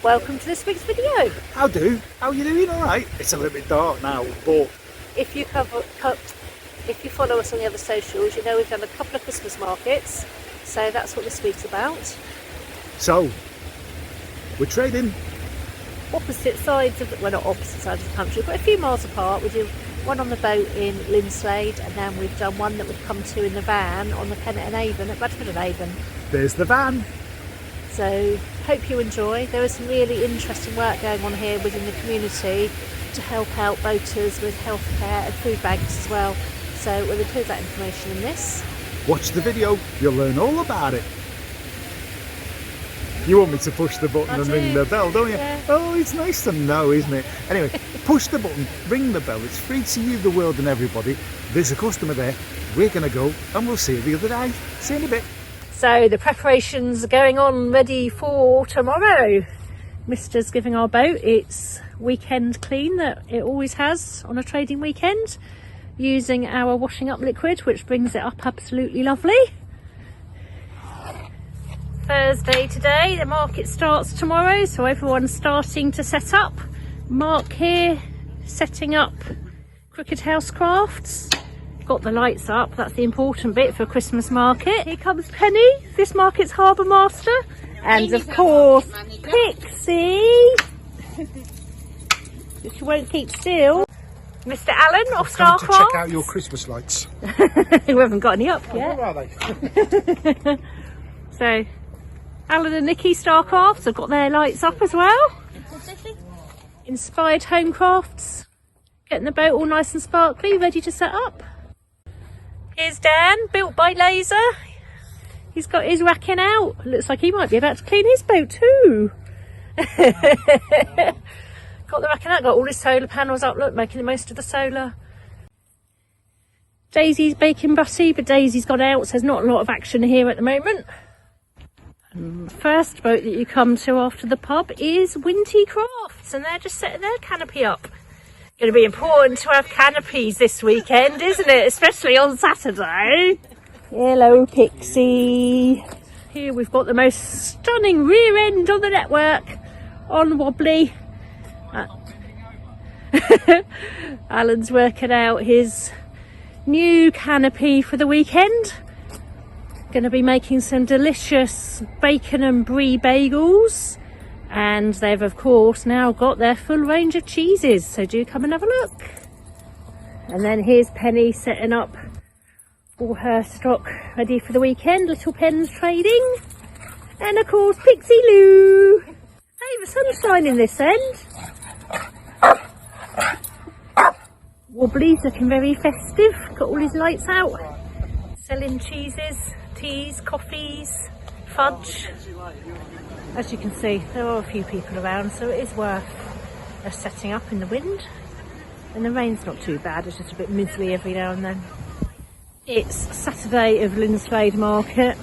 Welcome to this week's video. How do? How you doing? Alright? It's a little bit dark now, but If you follow us on the other socials, you know we've done a couple of Christmas markets, so that's what this week's about. so we're trading. Opposite sides of well, not opposite sides of the country, but a few miles apart. We do one on the boat in Linslade, and then we've done one that we've come to in the van on the Kennet and Avon at Bradford and Avon. There's the van. So hope you enjoy. There is some really interesting work going on here within the community to help out boaters with healthcare and food banks as well. So we'll include that information in this. Watch the video, you'll learn all about it. You want me to push the button and ring the bell, don't you? Yeah. Oh, it's nice to know, isn't it? Anyway, push the button, ring the bell. It's free to you, the world and everybody. There's a customer there. We're going to go and we'll see you the other day. See you in a bit. So the preparations are going on, ready for tomorrow. Mister's giving our boat its weekend clean that it always has on a trading weekend, using our washing up liquid, which brings it up absolutely lovely. Thursday today, the market starts tomorrow, so everyone's starting to set up. Mark here setting up Crooked House Crafts. Got the lights up, that's the important bit for Christmas market. Here comes Penny, this market's harbour master, and of course Pixie. She won't keep still. Mr. Allen off Come to Starcraft. check out your Christmas lights. We haven't got any up yet. Where are they? So Alan and Nikki Starcrafts have got their lights up as well. Inspired Home Crafts, getting the boat all nice and sparkly, ready to set up. Here's Dan, built by Laser. He's got his racking out. Looks like he might be about to clean his boat too. Got the racking out, got all his solar panels up, look, making the most of the solar. Daisy's baking butty, but Daisy's gone out, so there's not a lot of action here at the moment. First boat that you come to after the pub is Winty Crafts, and they're just setting their canopy up. Going to be important to have canopies this weekend, isn't it? Especially on Saturday. Hello, Pixie. Here we've got the most stunning rear end on the network, on wobbly. Alan's working out his new canopy for the weekend. Going to be making some delicious bacon and brie bagels, and they've of course now got their full range of cheeses, so do come and have a look. And then here's Penny setting up all her stock ready for the weekend. Little Pens trading, and of course Pixie Lou. Hey, the sun's shining this end. Wobbly's looking very festive, got all his lights out, selling cheeses, teas, coffees, fudge. As you can see, there are a few people around, so it is worth us setting up in the wind. And the rain's not too bad, it's just a bit miserly every now and then. It's Saturday of Linslade Market.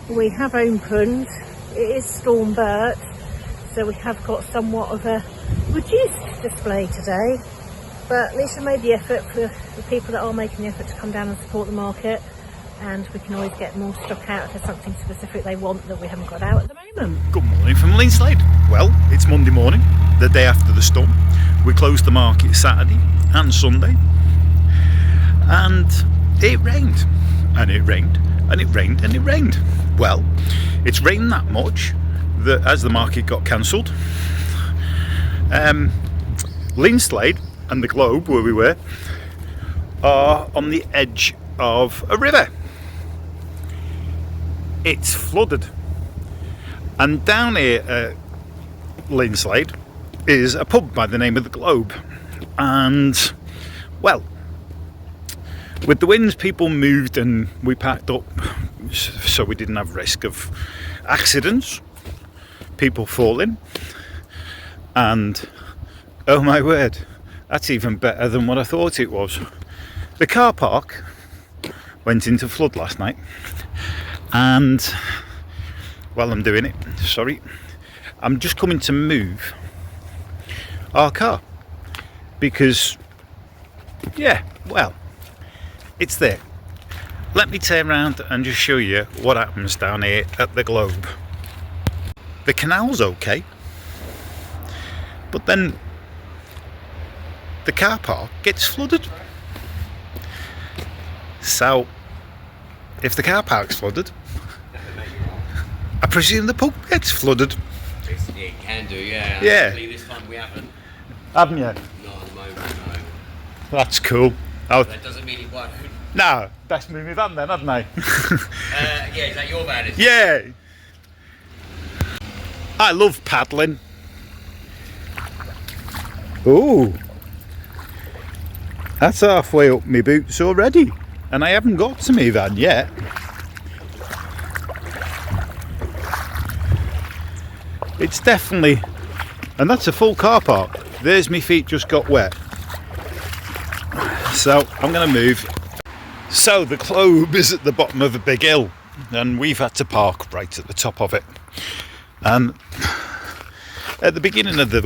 We have opened. It is Storm Bert, so we have got somewhat of a reduced display today. But Lisa made the effort for the people that are making the effort to come down and support the market. And we can always get more stock out if there's something specific they want that we haven't got out at the moment. Good morning from Linslade. Well, it's Monday morning, the day after the storm. We closed the market Saturday and Sunday. And it rained. And it rained. And it rained. And it rained. Well, it's rained that much that as the market got cancelled, Linslade and the Globe, where we were, are on the edge of a river. It's flooded, and down here at Linslade is a pub by the name of the Globe, and well, with the winds people moved and we packed up so we didn't have risk of accidents, people falling, and oh my word, that's even better than what I thought it was. The car park went into flood last night, and while I'm doing it, sorry, I'm just coming to move our car because, yeah, well, it's there. Let me turn around and just show you what happens down here at the Globe. The canal's okay. But then the car park gets flooded. So if the car park's flooded, I presume the pub gets flooded. It can do, yeah. Yeah. Luckily this time we haven't. Haven't you? Not at the moment, no. That's cool. Oh, That doesn't mean it won't. no, best move me van then, hadn't I? Yeah, is that your van? Is it? Yeah. I love paddling. Ooh. That's halfway up my boots already. And I haven't got to me van yet. It's definitely, and that's a full car park. There's my feet just got wet. So I'm going to move. So the Globe is at the bottom of a big hill, and we've had to park right at the top of it. At the beginning of the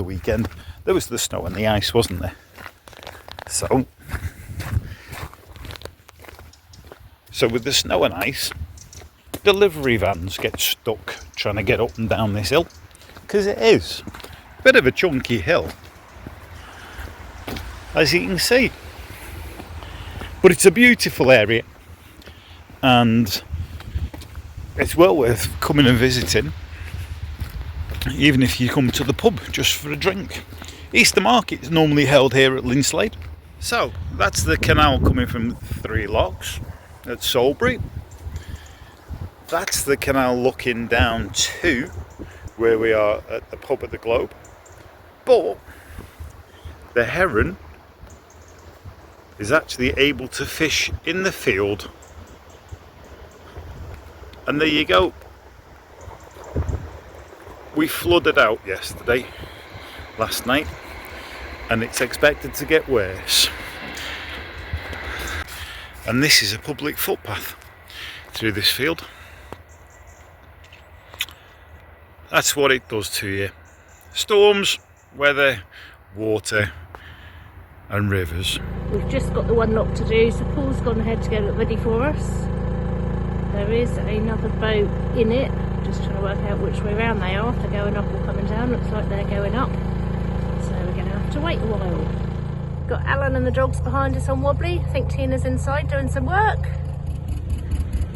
weekend, there was the snow and the ice, wasn't there? So with the snow and ice, delivery vans get stuck trying to get up and down this hill, because it is a bit of a chunky hill, as you can see. But it's a beautiful area, and it's well worth coming and visiting, even if you come to the pub just for a drink. Easter Market is normally held here at Linslade. So that's the canal coming from Three Locks at Salisbury. That's the canal looking down to where we are at the pub at the Globe. But the heron is actually able to fish in the field. And there you go. We flooded out last night, and it's expected to get worse. And this is a public footpath through this field. That's what it does to you. Storms, weather, water and rivers. We've just got the one lock to do, so Paul's gone ahead to get it ready for us. There is another boat in it. Just trying to work out which way round they are, if they're going up or coming down. Looks like they're going up, so we're going to have to wait a while. Got Alan and the dogs behind us on Wobbly. I think Tina's inside doing some work.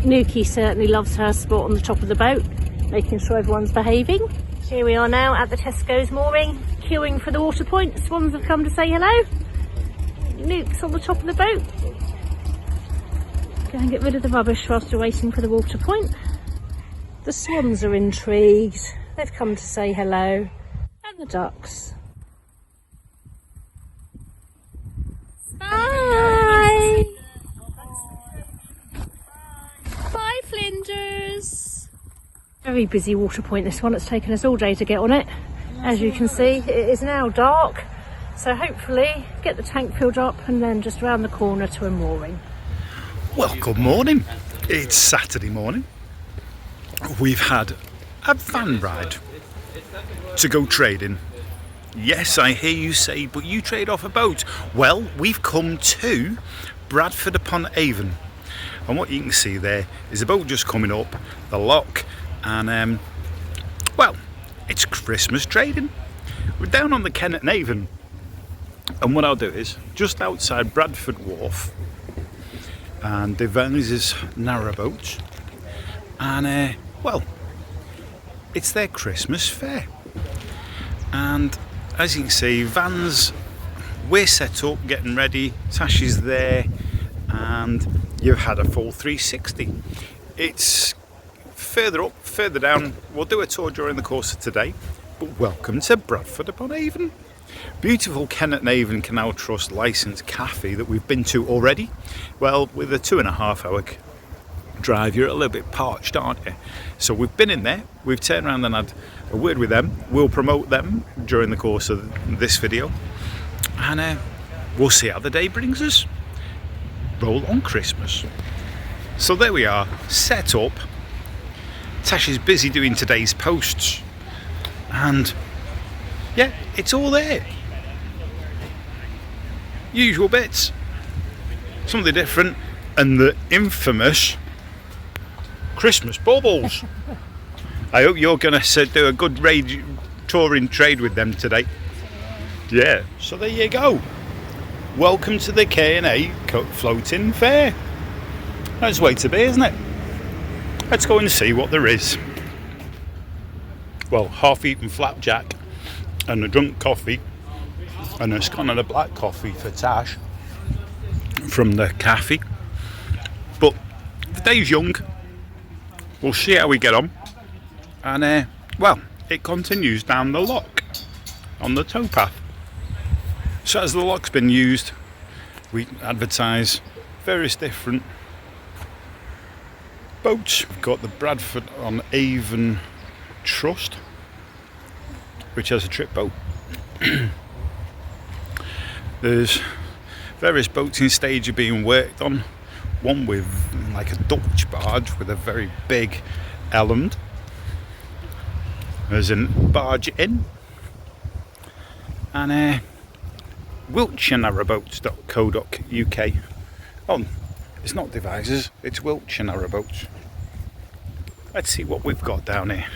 Nuki certainly loves her spot on the top of the boat, making sure everyone's behaving. Here we are now at the Tesco's mooring, queuing for the water point. Swans have come to say hello. Nuke's on the top of the boat. Go and get rid of the rubbish whilst we're waiting for the water point. The swans are intrigued. They've come to say hello. And the ducks. Bye! Bye, Flinders! Very busy water point, this one. It's taken us all day to get on it. As you can see, it is now dark. So hopefully get the tank filled up and then just round the corner to a mooring. Well, good morning. It's Saturday morning. We've had a van ride to go trading. Yes, I hear you say, but you trade off a boat. Well, we've come to Bradford upon Avon. And what you can see there is a boat just coming up the lock, and well, it's Christmas trading. We're down on the Ken at Avon, and what I'll do is just outside Bradford Wharf, and the van is Narrowboat, and well, it's their Christmas fair. And as you can see, vans, we're set up, getting ready. Tash is there, and you've had a full 360. It's further up, further down. We'll do a tour during the course of today. But welcome to Bradford upon Avon. Beautiful Ken at Avon Canal Trust licensed cafe that we've been to already. Well, with a 2.5 hour drive, you're a little bit parched, aren't you? So we've been in there, we've turned around and had a word with them. We'll promote them during the course of this video, and we'll see how the day brings us. Roll on Christmas. So there we are, set up. Tash is busy doing today's posts, and yeah, it's all there. Usual bits, something different, and the infamous Christmas baubles. I hope you're going to do a good touring trade with them today. Yeah, so there you go. Welcome to the K&A Floating Fair. That's the way to be, isn't it? Let's go and see what there is. Well, half-eaten flapjack and a drunk coffee and a scone and a black coffee for Tash from the cafe. But the day's young. We'll see how we get on. And well, it continues down the lock on the towpath. So as the lock's been used, we advertise various different boats. We've got the Bradford on Avon Trust, which has a trip boat. There's various boats in stage of being worked on. One with like a Dutch barge with a very big element. There's a barge in. And Wiltshire Narrowboats.co.uk. Oh, it's not Devices, it's Wiltshire Narrowboats. Let's see what we've got down here.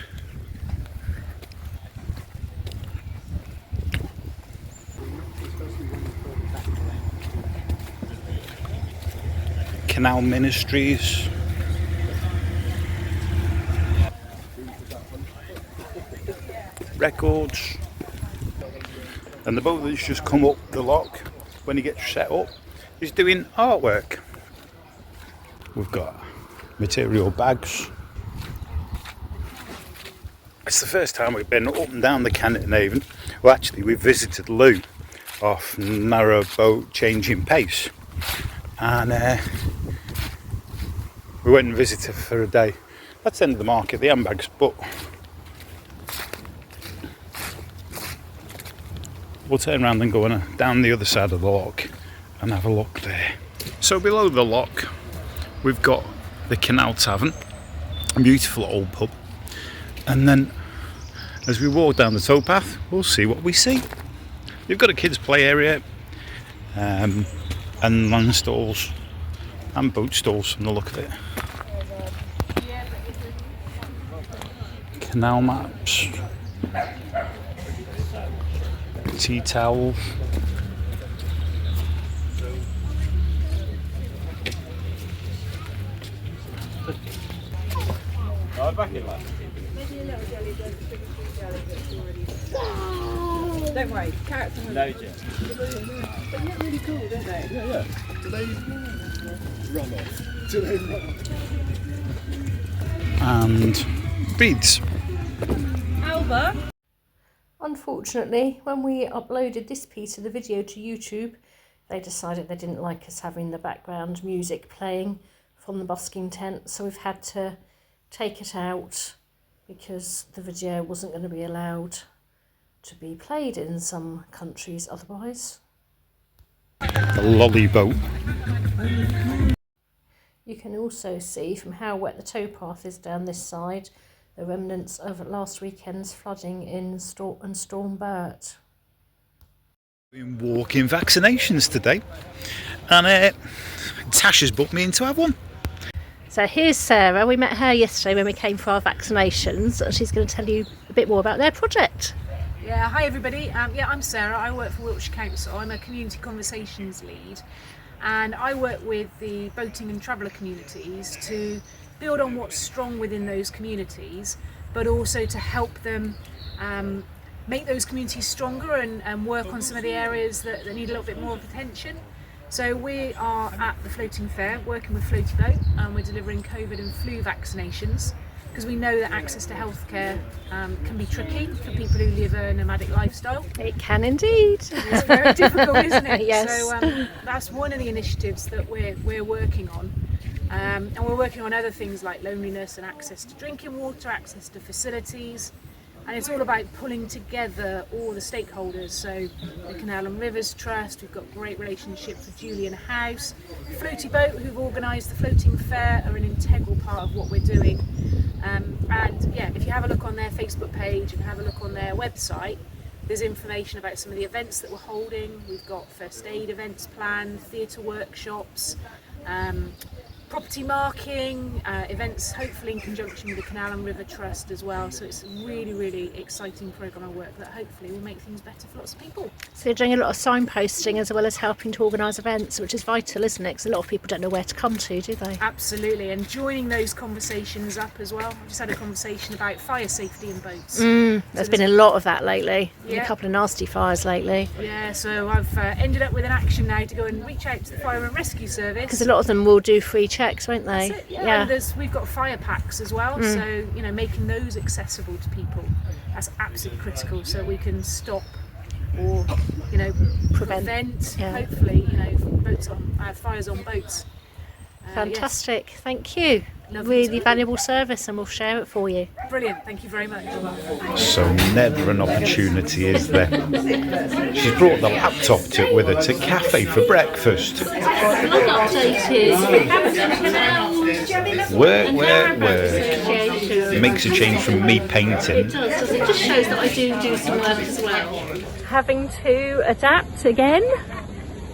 Canal Ministries. Records. And the boat that's just come up the lock, when he gets set up, is doing artwork. We've got material bags. It's the first time we've been up and down the Cannon and Avon. Well, actually, we visited Lou off Narrowboat Changing Pace. And we went and visited her for a day. That's the end of the market, the handbags, but we'll turn around and go on down the other side of the lock and have a look there. So below the lock, we've got the Canal Tavern, a beautiful old pub. And then as we walk down the towpath, we'll see what we see. You've got a kids' play area, and land stalls and boat stalls from the look of it. Canal maps, tea towels, Don't worry, carrots and No, Jim. They look really cool, don't they? Yeah. Do they run off? Do they run off? and beads. Alba? Unfortunately, when we uploaded this piece of the video to YouTube, they decided they didn't like us having the background music playing from the busking tent, so we've had to take it out because the video wasn't going to be allowed to be played in some countries otherwise. The lolly boat. You can also see from how wet the towpath is down this side the remnants of last weekend's flooding in Storm Bert. We're walking vaccinations today, and Tash has booked me in to have one. So here's Sarah. We met her yesterday when we came for our vaccinations, and she's going to tell you a bit more about their project. Yeah, hi everybody. I'm Sarah. I work for Wiltshire Council. I'm a community conversations lead, and I work with the boating and traveller communities to build on what's strong within those communities, but also to help them make those communities stronger and work on some of the areas that need a little bit more of attention. So we are at the Floating Fair working with Floaty Boat, and we're delivering COVID and flu vaccinations because we know that access to healthcare can be tricky for people who live a nomadic lifestyle. It can indeed. It's very difficult, isn't it? Yes. So that's one of the initiatives that we're working on. And we're working on other things like loneliness and access to drinking water, access to facilities. And it's all about pulling together all the stakeholders. So the Canal and Rivers Trust, we've got great relationships with Julian House. Floaty Boat, who've organised the Floating Fair, are an integral part of what we're doing. And yeah, if you have a look on their Facebook page and have a look on their website, there's information about some of the events that we're holding. We've got first aid events planned, theatre workshops, property marking, events hopefully in conjunction with the Canal and River Trust as well. So it's a really, really exciting programme of work that hopefully will make things better for lots of people. So you're doing a lot of signposting as well as helping to organise events, which is vital, isn't it? Because a lot of people don't know where to come to, do they? Absolutely, and joining those conversations up as well. I just had a conversation about fire safety in boats. There's been a lot of that lately. Yeah. A couple of nasty fires lately. Yeah, so I've ended up with an action now to go and reach out to the Fire and Rescue Service. Because a lot of them will do free checks, won't they? That's it, yeah. And we've got fire packs as well, so making those accessible to people, that's absolutely critical, so we can stop or prevent hopefully fires on boats. Fantastic, Than's you. Lovely Really valuable service, and we'll share it for you. Brilliant, thank you very much. So never an opportunity, is there? She's brought the laptop with her to cafe for breakfast. Work. It makes a change from me painting. It does. It just shows that I do some work as well. Having to adapt again.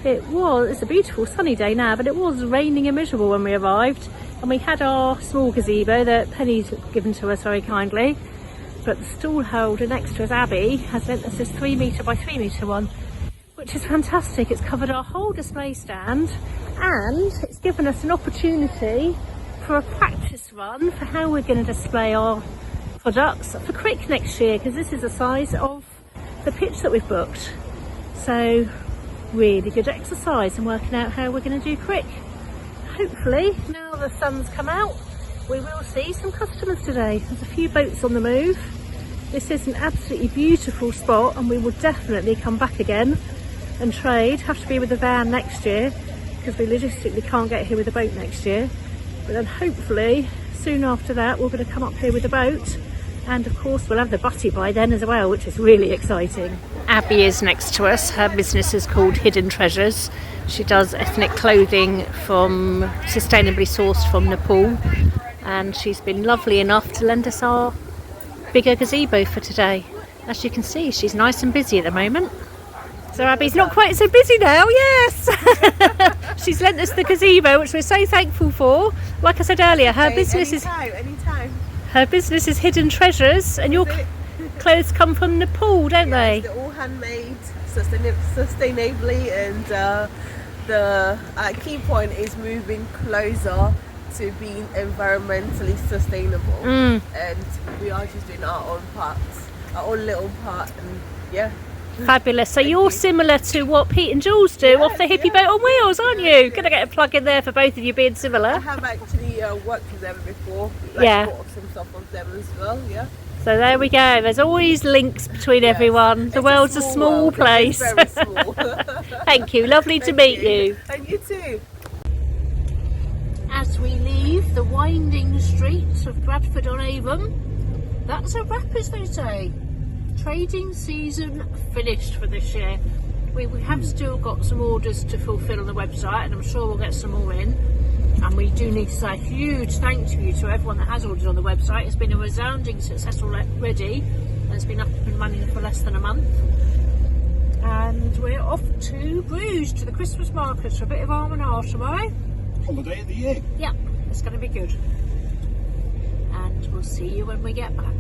It's a beautiful sunny day now, but it was raining and miserable when we arrived. And we had our small gazebo that Penny's given to us very kindly. But the stall holder next to us, Abby, has lent us this 3 metre by 3 metre one, which is fantastic. It's covered our whole display stand, and it's given us an opportunity for a practice run for how we're going to display our products for Crick next year, because this is the size of the pitch that we've booked. So really good exercise in working out how we're going to do Crick. Hopefully, now the sun's come out, we will see some customers today. There's a few boats on the move. This is an absolutely beautiful spot, and we will definitely come back again and trade. Have to be with the van next year, because we logistically can't get here with a boat next year. But then hopefully, soon after that, we're going to come up here with a boat. And of course, we'll have the butty by then as well, which is really exciting. Abby is next to us. Her business is called Hidden Treasures. She does ethnic clothing sustainably sourced from Nepal, and she's been lovely enough to lend us our bigger gazebo for today. As you can see, she's nice and busy at the moment. So Abby's not quite so busy now, yes! She's lent us the gazebo, which we're so thankful for. Like I said earlier, her business is Hidden Treasures, and your clothes come from Nepal, don't they? They're all handmade, sustainably, and the key point is moving closer to being environmentally sustainable. And we are just doing our own parts, our own little part, and yeah. Fabulous. So you're similar to what Pete and Jules do off the Hippie Boat on Wheels, aren't you? Gonna get a plug in there for both of you being similar. I have actually worked with them before, bought some stuff of them as well, yeah. So there we go. There's always links between everyone. The world's a small place. It's very small. Thank you. Lovely to meet you. And you too. As we leave the winding streets of Bradford on Avon, that's a wrap, as they say. Trading season finished for this year. We have still got some orders to fulfil on the website, and I'm sure we'll get some more in. And we do need to say a huge thank you to everyone that has ordered on the website. It's been a resounding success already, and it's been up and running for less than a month. And we're off to Bruges to the Christmas market for a bit of arm and arse tomorrow. Holiday of the year. Yep, it's going to be good. And we'll see you when we get back.